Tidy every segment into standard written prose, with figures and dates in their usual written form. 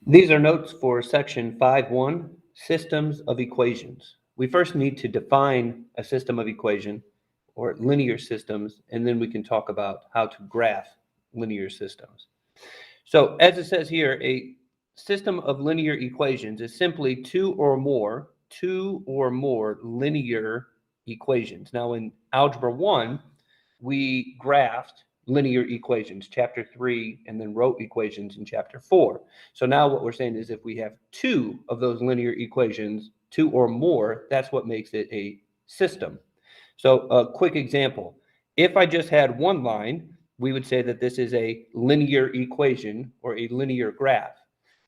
These are notes for section 5.1, systems of equations. We first need to define a system of equation or linear systems, and then we can talk about how to graph linear systems. So as it says here, a system of linear equations is simply two or more linear equations. Now in Algebra 1, we graphed linear equations, chapter 3, and then wrote equations in chapter 4. So now what we're saying is if we have two of those linear equations, two or more, that's what makes it a system. So a quick example, if I just had one line, we would say that this is a linear equation or a linear graph.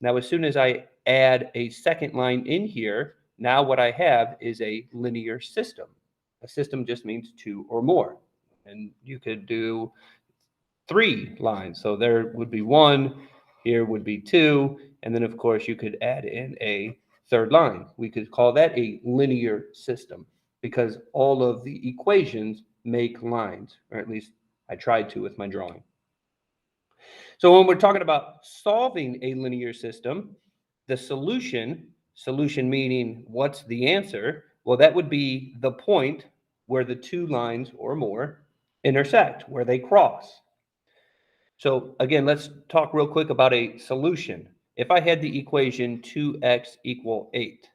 Now, as soon as I add a second line in here, now what I have is a linear system. A system just means two or more. And you could do 3 lines. So there would be 1, here would be 2, and then of course you could add in a third line. We could call that a linear system because all of the equations make lines, or at least I tried to with my drawing. So when we're talking about solving a linear system, the solution meaning what's the answer, well, that would be the point where the two lines or more intersect, where they cross. So again, let's talk real quick about a solution. If I had the equation 2x equal 8,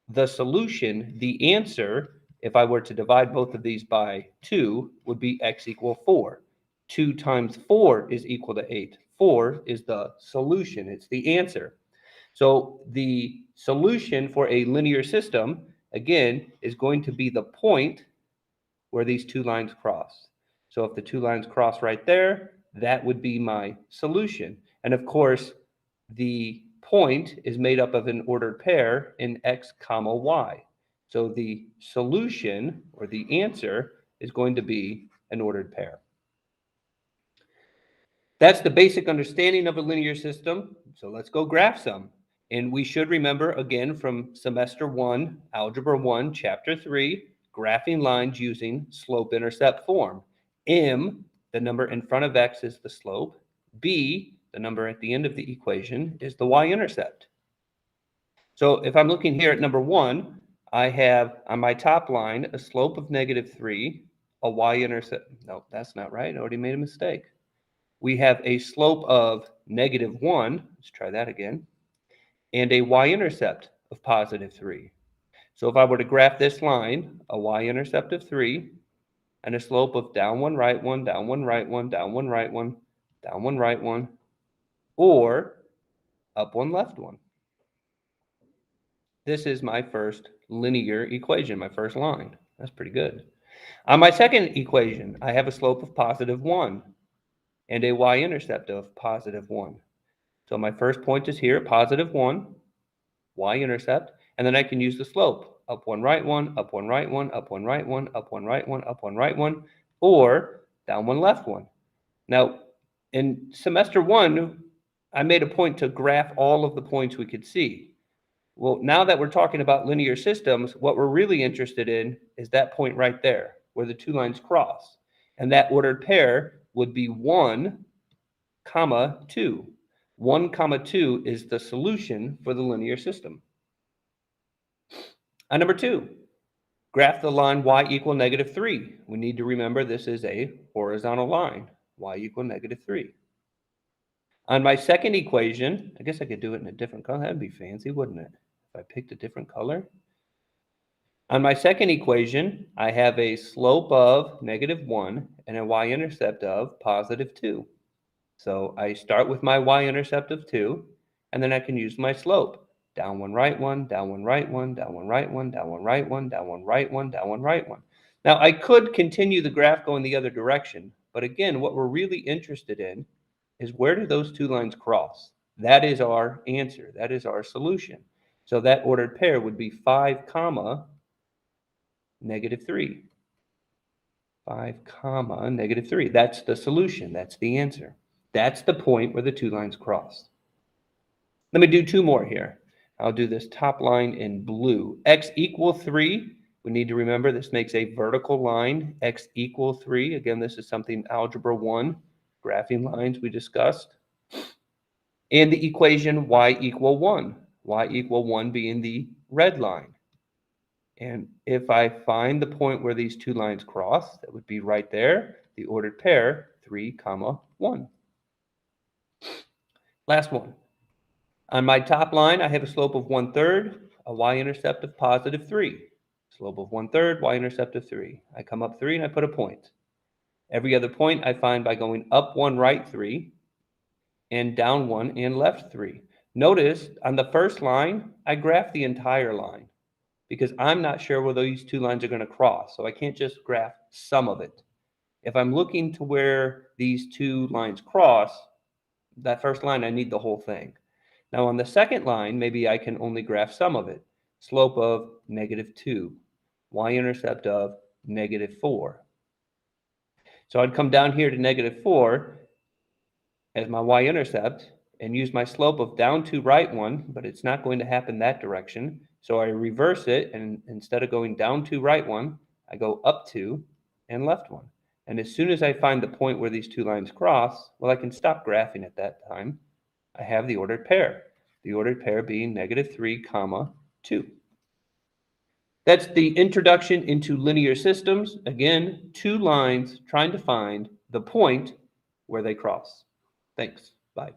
the solution, the answer, if I were to divide both of these by 2, would be x equal 4. 2 times 4 is equal to 8. 4 is the solution. It's the answer. So the solution for a linear system, again, is going to be the point where these two lines cross. So if the two lines cross right there, that would be my solution. And of course, the point is made up of an ordered pair in x comma y. So the solution or the answer is going to be an ordered pair. That's the basic understanding of a linear system. So let's go graph some. And we should remember again from semester 1, Algebra 1, Chapter 3, graphing lines using slope-intercept form. M, the number in front of x, is the slope. B, the number at the end of the equation, is the y-intercept. So if I'm looking here at number 1, I have on my top line a slope of -3, a y-intercept. No, that's not right. I already made a mistake. We have a slope of -1. Let's try that again. And a y-intercept of +3. So if I were to graph this line, a y-intercept of 3, and a slope of down one, right one, down one, right one, down one, right one, down one, right one, or up one, left one. This is my first linear equation, my first line. That's pretty good. On my second equation, I have a slope of +1 and a y-intercept of +1. So my first point is here, +1, y-intercept, and then I can use the slope, up one, right one, up one, right one, up one, right one, up one, right one, up one, right one, or down one, left one. Now, in semester 1, I made a point to graph all of the points we could see. Well, now that we're talking about linear systems, what we're really interested in is that point right there, where the two lines cross. And that ordered pair would be 1, 2. 1, 2 is the solution for the linear system. Number 2, graph the line y equal -3. We need to remember this is a horizontal line, y equal -3. On my second equation, I guess I could do it in a different color. That'd be fancy, wouldn't it? If I picked a different color. On my second equation, I have a slope of -1 and a y-intercept of +2. So I start with my y-intercept of 2, and then I can use my slope. Down one, right one, down one, right one, down one, right one, down one, right one, down one, right one, down one, right one. Now, I could continue the graph going the other direction, but again, what we're really interested in is where do those two lines cross? That is our answer. That is our solution. So that ordered pair would be 5, -3. 5, -3. That's the solution. That's the answer. That's the point where the two lines cross. Let me do 2 more here. I'll do this top line in blue. X equal 3. We need to remember this makes a vertical line. X equal 3. Again, this is something Algebra 1, graphing lines we discussed. And the equation y equal 1. Y equal 1 being the red line. And if I find the point where these two lines cross, that would be right there, the ordered pair, 3, 1. Last one. On my top line, I have a slope of 1/3, a y-intercept of positive 3. Slope of 1/3, y-intercept of 3. I come up 3 and I put a point. Every other point I find by going up 1, right 3, and down 1 and left 3. Notice on the first line, I graph the entire line because I'm not sure where these two lines are going to cross. So I can't just graph some of it. If I'm looking to where these two lines cross, that first line, I need the whole thing. Now on the second line, maybe I can only graph some of it. Slope of -2, y-intercept of -4. So I'd come down here to -4 as my y-intercept and use my slope of down 2, right 1, but it's not going to happen that direction. So I reverse it, and instead of going down 2, right 1, I go up 2 and left 1. And as soon as I find the point where these two lines cross, well, I can stop graphing at that time. I have the ordered pair being -3, 2. That's the introduction into linear systems. Again, two lines trying to find the point where they cross. Thanks. Bye.